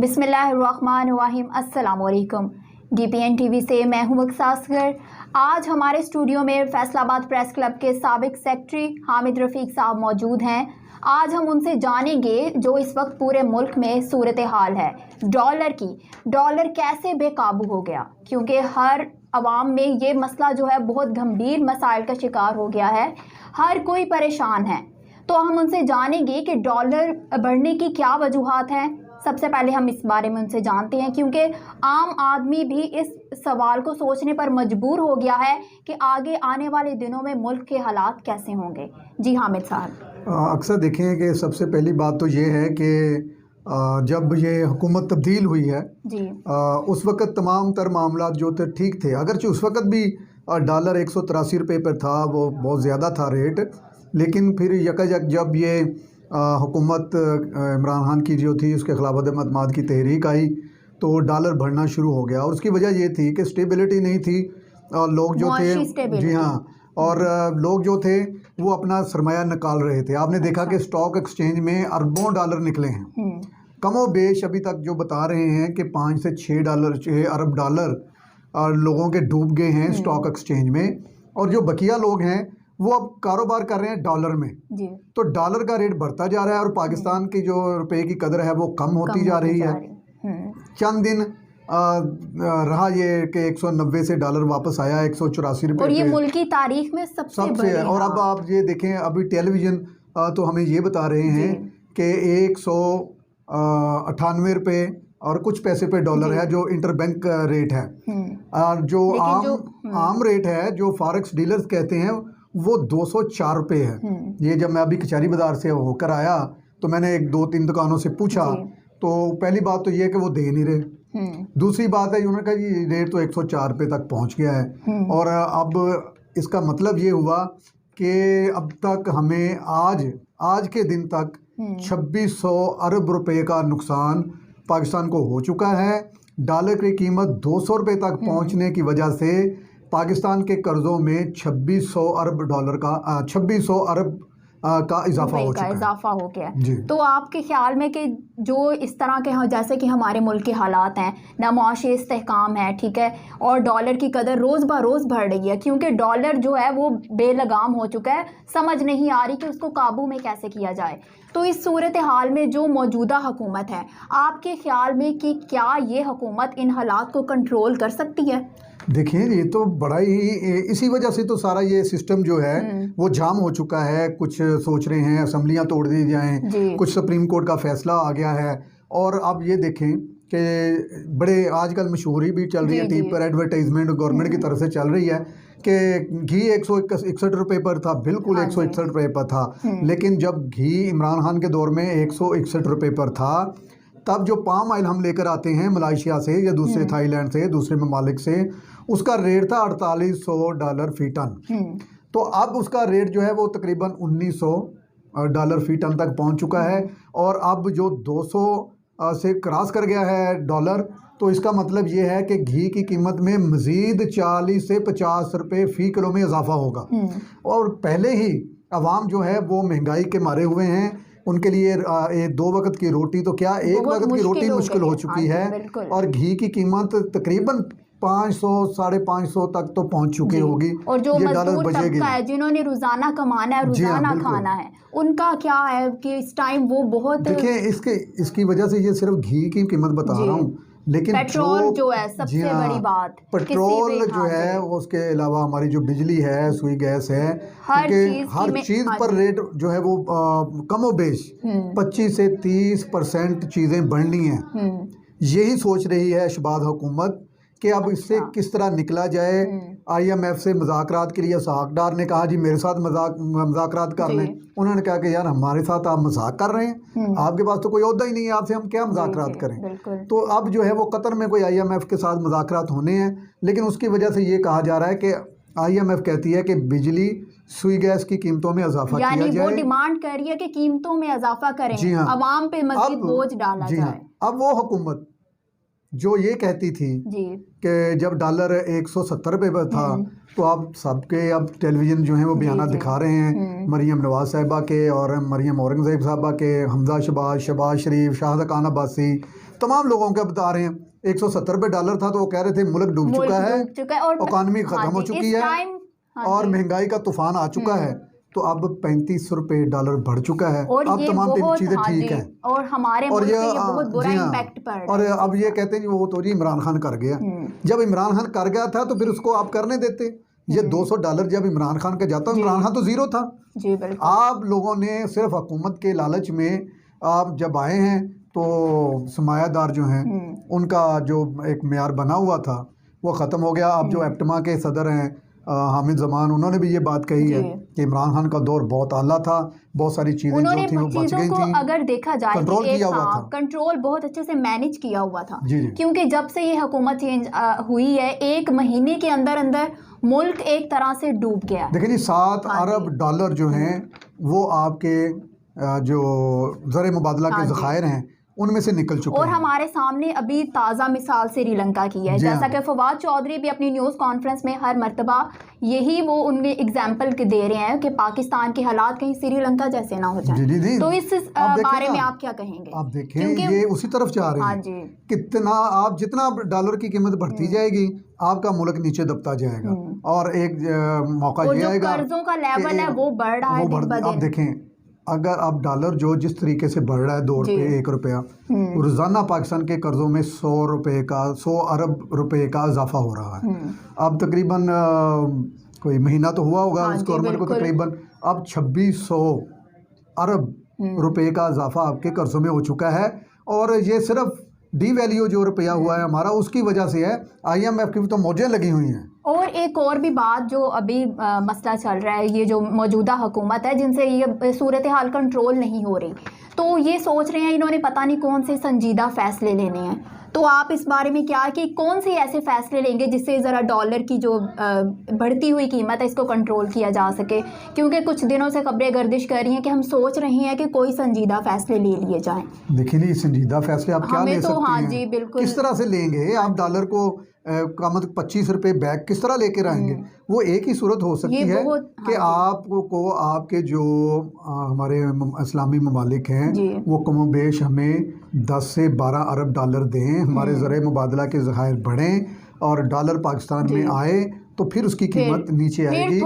बिस्मिल्लाहिर्रहमानिर्रहीम। अस्सलाम वालेकुम। DPN TV से मैं हूं मक्सा असगर। आज हमारे स्टूडियो में फैसलाबाद प्रेस क्लब के साबिक सेक्रेटरी हामिद रफ़ीक साहब मौजूद हैं। आज हम उनसे जानेंगे जो इस वक्त पूरे मुल्क में सूरत हाल है डॉलर की। डॉलर कैसे बेकाबू हो गया, क्योंकि हर आवाम में ये मसला जो है बहुत गंभीर मसाइल का शिकार हो गया है। हर कोई परेशान है, तो हम उनसे जानेंगे कि डॉलर बढ़ने की क्या वजूहात हैं। सबसे पहले हम इस बारे में उनसे जानते हैं, क्योंकि आम आदमी भी इस सवाल को सोचने पर मजबूर हो गया है कि आगे आने वाले दिनों में मुल्क के हालात कैसे होंगे। जी हामिद साहब। अक्सर देखें कि सबसे पहली बात तो ये है कि जब ये हुकूमत तब्दील हुई है जी उस वक़्त तमाम तर मामला जो थे ठीक थे। अगरचे उस वक़्त भी डॉलर 183 रुपये पर था, वो बहुत ज़्यादा था रेट। लेकिन फिर यकायक जब ये हुकूमत इमरान खान की जो थी उसके खिलाफ अदम अतमाद की तहरीक आई तो डॉलर बढ़ना शुरू हो गया। और उसकी वजह ये थी कि स्टेबिलिटी नहीं थी। लोग जो थे, जी हाँ, और लोग जो थे वो अपना सरमाया निकाल रहे थे। आपने देखा कि स्टॉक एक्सचेंज में अरबों डॉलर निकले हैं। कमो बेश अभी तक जो बता रहे हैं कि 5 से 6 अरब डॉलर लोगों के डूब गए हैं स्टॉक एक्सचेंज में। और जो बकिया लोग हैं वो अब कारोबार कर रहे हैं डॉलर में जी। तो डॉलर का रेट बढ़ता जा रहा है और पाकिस्तान की जो रुपए की कदर है वो कम होती जा रही है। चंद दिन रहा ये कि 190 से डॉलर वापस आया 184 रुपये। और ये मुल्क की तारीख में सबसे है। और अब आप ये देखें, अभी टेलीविज़न तो हमें ये बता रहे हैं कि 198 रुपये और कुछ पैसे पे डॉलर है जो इंटरबैंक रेट है। जो आम रेट है जो फॉरेक्स डीलर्स कहते हैं वो 204 रुपये है। ये जब मैं अभी कचहरी बाज़ार से होकर आया तो मैंने 1-2-3 दुकानों से पूछा तो पहली बात तो ये है कि वो दे नहीं रहे। दूसरी बात है उन्होंने कहा जी रेट तो 104 रुपये तक पहुंच गया है। और अब इसका मतलब ये हुआ कि अब तक हमें आज के दिन तक 2600 अरब रुपये का नुकसान पाकिस्तान को हो चुका है। डॉलर की कीमत 200 रुपये तक पहुंचने की वजह से पाकिस्तान के कर्ज़ों में 2600 अरब डॉलर का 2600 अरब का इजाफा हो गया है। तो आपके ख्याल में कि जो इस तरह के जैसे कि हमारे मुल्क के हालात हैं, ना मुआशी इस्तेहकाम है, ठीक है, और डॉलर की कदर रोज़ ब रोज़ बढ़ रही है, क्योंकि डॉलर जो है वो बेलगाम हो चुका है। समझ नहीं आ रही कि उसको काबू में कैसे किया जाए। तो इस सूरत हाल में जो मौजूदा हुकूमत है, आपके ख्याल में कि क्या ये हुकूमत इन हालात को कंट्रोल कर सकती है? देखिए ये तो बड़ा ही, इसी वजह से तो सारा ये सिस्टम जो है वो जाम हो चुका है। कुछ सोच रहे हैं असम्बलियाँ तोड़ दी जाएं, कुछ सुप्रीम कोर्ट का फैसला आ गया है। और अब ये देखें कि बड़े आजकल मशहूरी भी चल रही है, टीवी पर एडवर्टाइजमेंट गवर्नमेंट की तरफ से चल रही है कि घी 161 रुपये पर था। बिल्कुल 161 रुपये पर था। लेकिन जब घी इमरान खान के दौर में 161 रुपये पर था, तब जो पाम ऑयल हम लेकर आते हैं मलेशिया से या दूसरे थाईलैंड से, दूसरे ममालिक से, उसका रेट था 4800 डॉलर फी टन। तो अब उसका रेट जो है वो तकरीबन 1900 डॉलर फी टन तक पहुंच चुका है। और अब जो 200 से क्रॉस कर गया है डॉलर, तो इसका मतलब ये है कि घी की कीमत में मज़ीद 40 से 50 रुपये फ़ी किलो में इजाफा होगा। और पहले ही अवाम जो है वो महंगाई के मारे हुए हैं। उनके लिए 2 वक्त की रोटी तो क्या, 1 वक्त की रोटी मुश्किल हो चुकी है। और घी की कीमत तकरीबन 500 550 तक तो पहुंच चुकी होगी। और जो मजदूर तबका है जिन्होंने रोजाना कमाना है, रोजाना खाना है, उनका क्या है कि इस टाइम वो बहुत, देखिए इसकी वजह से ये सिर्फ घी की कीमत बता रहा हूँ, लेकिन पेट्रोल जो है सबसे बड़ी बात, पेट्रोल जो है उसके अलावा हमारी जो बिजली है, सुई गैस है, हर चीज पर रेट जो है वो कमोबेश 25 से 30% चीजें बढ़नी हैं। यही सोच रही है शहबाज हुकूमत कि अब इससे किस तरह निकला जाए। IMF से मुज़ाकरात के लिए साहकदार ने कहा जी मेरे साथ मुज़ाकरात कर लें। उन्होंने कहा कि यार हमारे साथ आप मजाक कर रहे हैं, आपके पास तो कोई ओहदा ही नहीं है, आपसे हम क्या मुज़ाकरात करें। तो अब जो है वो कतर में कोई IMF के साथ मुज़ाकरात होने हैं, लेकिन उसकी वजह से ये कहा जा रहा है कि IMF कहती है कि बिजली सुई गैस की कीमतों में इजाफा किया जाए। वो डिमांड कर रही है कि कीमतों में इजाफा करें, अवाम पे मज़ीद बोझ डाला जाए। अब वो हुकूमत जो ये कहती थी कि जब डॉलर 170 रुपये पर था, तो आप सबके अब टेलीविज़न जो है वो बयाना दिखा रहे हैं मरियम नवाज साहिबा के और मरियम औरंगज़ेब साहिबा के, हमजा शहबाज शरीफ, शाहज़ा खान अब्बासी, तमाम लोगों के बता रहे हैं 170 रुपये डॉलर था तो वो कह रहे थे मुल्क डूब चुका है और इकॉनमी खत्म हो चुकी है और महंगाई का तूफान आ चुका है। तो अब 35 रुपये डॉलर बढ़ चुका है। और अब तमाम चीजें ठीक हैं और हमारे और ये बहुत बुरा इम्पैक्ट पड़ रहा और है। अब ये कहते हैं कि वो तो जी इमरान खान कर गया। जब इमरान खान कर गया था तो फिर उसको आप करने देते। ये 200 डॉलर जब इमरान खान का जाता, इमरान खान तो जीरो था। जी बिल्कुल। आप लोगों ने सिर्फ हुकूमत के लालच में आप जब आए हैं तो सरमायादार जो हैं उनका जो एक मेयार बना हुआ था वो ख़त्म हो गया। अब जो एप्टमा के सदर हैं हामिद जमान, उन्होंने भी ये बात कही है कि इमरान खान का दौर बहुत आला था, बहुत सारी चीज़ें जो थी वो बच गई थी। अगर देखा जाए कंट्रोल किया हुआ था, कंट्रोल बहुत अच्छे से मैनेज किया हुआ था। जी। क्योंकि जब से ये हुकूमत चेंज हुई है 1 महीने के अंदर अंदर मुल्क एक तरह से डूब गया। देखिए जी 7 अरब डॉलर जो हैं वो आपके जो ज़र मुबादला के ज़खायर हैं उनमें से निकल चुके और हैं। हमारे सामने अभी ताज़ा मिसाल श्रीलंका की है, जैसा कि फवाद चौधरी भी अपनी न्यूज़ कॉन्फ्रेंस में हर मर्तबा यही वो उनके एग्जाम्पल के दे रहे हैं कि पाकिस्तान के हालात कहीं श्रीलंका जैसे ना हो जाए। तो इस बारे में आप क्या कहेंगे? आप देखें ये उसी तरफ जा रहे हैं। कितना आप जितना डॉलर की कीमत बढ़ती जाएगी आपका मुल्क नीचे दबता जाएगा और एक मौका ये आएगा कर्जों का लेवल है वो बढ़ रहा है दिन ब दिन। आप देखें अगर आप डॉलर जो जिस तरीके से बढ़ रहा है 2 रुपये 1 रुपया, रोजाना पाकिस्तान के कर्जों में 100 अरब रुपए का इजाफा हो रहा है। अब तकरीबन कोई महीना तो हुआ होगा उस गवर्नमेंट को, तकरीबन अब 2600 अरब रुपए का इजाफा आपके कर्जों में हो चुका है। और ये सिर्फ डी वैल्यू जो रुपया हुआ है हमारा उसकी वजह से है। IMF की तो मौजें लगी हुई हैं। और एक और भी बात जो अभी मसला चल रहा है, ये जो मौजूदा हुकूमत है जिनसे ये सूरत हाल कंट्रोल नहीं हो रही, तो ये सोच रहे हैं इन्होंने पता नहीं कौन से संजीदा फैसले लेने हैं। तो आप इस बारे में क्या कि कौन से ऐसे फैसले लेंगे जिससे ज़रा डॉलर की जो बढ़ती हुई कीमत है इसको कंट्रोल किया जा सके? क्योंकि कुछ दिनों से खबरें गर्दिश कर रही हैं कि हम सोच रहे हैं कि कोई संजीदा फैसले ले लिए जाएं। देखिए नहीं संजीदा फैसले आप क्या ले सकते हैं? हाँ जी बिल्कुल। किस तरह से लेंगे आप डॉलर को क़ीमत 25 रुपये बैग किस तरह लेकर आएंगे? वो एक ही सूरत हो सकती है कि आपको आपके जो हमारे इस्लामी ममालिक हैं वो कमोबेश हमें 10 से 12 अरब डॉलर दें, हमारे ज़र मुबादला के ज़खायर बढ़ें और डॉलर पाकिस्तान में आए तो फिर उसकी कीमत नीचे आएगी।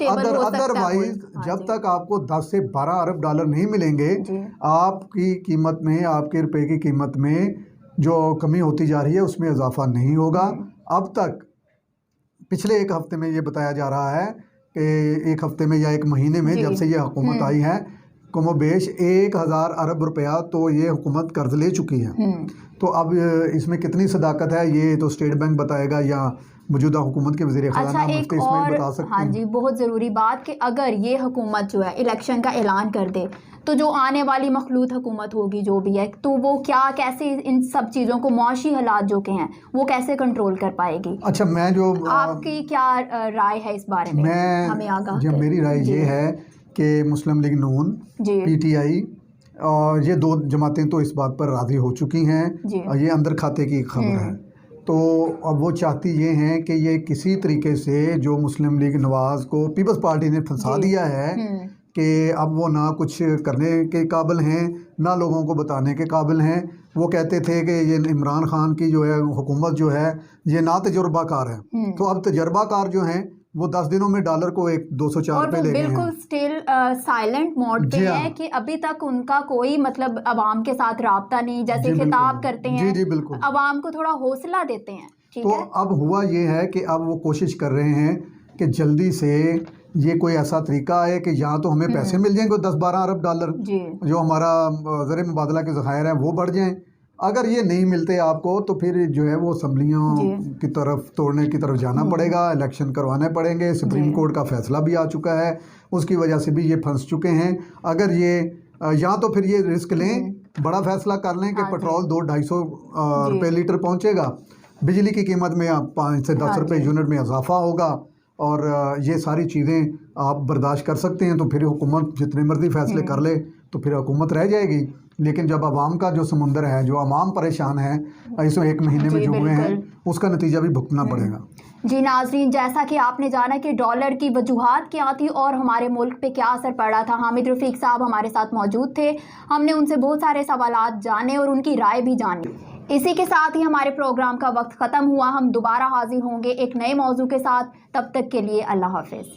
अदरवाइज जब तक आपको 10 से 12 अरब डॉलर नहीं मिलेंगे आपकी कीमत में, आपके रुपए की कीमत में जो कमी होती जा रही है उसमें इजाफा नहीं होगा। अब तक पिछले 1 हफ्ते में ये बताया जा रहा है कि 1 हफ्ते में या 1 महीने में जब से ये हुकूमत आई है कमोबेश 1000 अरब रुपया तो ये हुकूमत कर्ज ले चुकी है। तो अब इसमें कितनी सदाकत है ये तो स्टेट बैंक बताएगा या मौजूदा हुकूमत के वज़ीर ख़ज़ाना मुफ्ती इसमें बता सकते हैं। हाँ जी बहुत ज़रूरी बात कि अगर ये हुकूमत जो है इलेक्शन का ऐलान कर दे तो जो आने वाली मखलूत हुकूमत होगी जो भी है तो वो क्या कैसे इन सब चीज़ों को मुआशी हालात जो के हैं वो कैसे कंट्रोल कर पाएगी? अच्छा मैं जो आपकी क्या राय है इस बारे में? हमें आगाह मेरी राय ये है कि मुस्लिम लीग नून PTI और ये 2 जमातें तो इस बात पर राज़ी हो चुकी हैं। ये अंदर खाते की खबर है। तो अब वो चाहती ये हैं कि ये किसी तरीके से जो मुस्लिम लीग नवाज़ को पीपल्स पार्टी ने फंसा दिया है कि अब वो ना कुछ करने के काबिल हैं ना लोगों को बताने के काबिल हैं। वो कहते थे कि ये इमरान खान की जो है हुकूमत जो है ये ना तजुर्बाकार है, तो अब तजुर्बाकार जो हैं वो 10 दिनों में डॉलर को 204 पे ले गए हैं। बिल्कुल स्टिल साइलेंट मोड पे है कि अभी तक उनका कोई मतलब अवाम के साथ राब्ता नहीं, जैसे खिताब करते हैं जी बिल्कुल अवाम को थोड़ा हौसला देते हैं। तो अब हुआ ये है कि अब वो कोशिश कर रहे हैं कि जल्दी से ये कोई ऐसा तरीका है कि यहाँ तो हमें पैसे मिल जाएंगे 10-12 अरब डॉलर जो हमारा ज़र मुबादला के ज़खायर हैं वो बढ़ जाएं। अगर ये नहीं मिलते आपको तो फिर जो है वो असम्बलियों की तरफ तोड़ने की तरफ जाना पड़ेगा, इलेक्शन करवाने पड़ेंगे। सुप्रीम कोर्ट का फैसला भी आ चुका है, उसकी वजह से भी ये फंस चुके हैं। अगर ये या तो फिर ये रिस्क लें, बड़ा फैसला कर लें कि पेट्रोल 200-250 रुपये लीटर पहुँचेगा, बिजली की कीमत में 5 से 10 रुपये यूनिट में इजाफा होगा और ये सारी चीज़ें आप बर्दाश्त कर सकते हैं। तो फिर हुकूमत जितने मर्जी फैसले कर ले तो फिर हुकूमत रह जाएगी। लेकिन जब आवाम का जो समुंदर है, जो आवाम परेशान है इसमें 1 महीने में जो हुए हैं उसका नतीजा भी भुगतना पड़ेगा। जी नाज़रीन, जैसा कि आपने जाना कि डॉलर की वजूहात क्या थी और हमारे मुल्क पे क्या असर पड़ा था, हामिद रफ़ीक साहब हमारे साथ मौजूद थे। हमने उनसे बहुत सारे सवालात जाने और उनकी राय भी जानी। इसी के साथ ही हमारे प्रोग्राम का वक्त ख़त्म हुआ। हम दोबारा हाजिर होंगे एक नए मौजू के साथ। तब तक के लिए अल्लाह हाफिज़।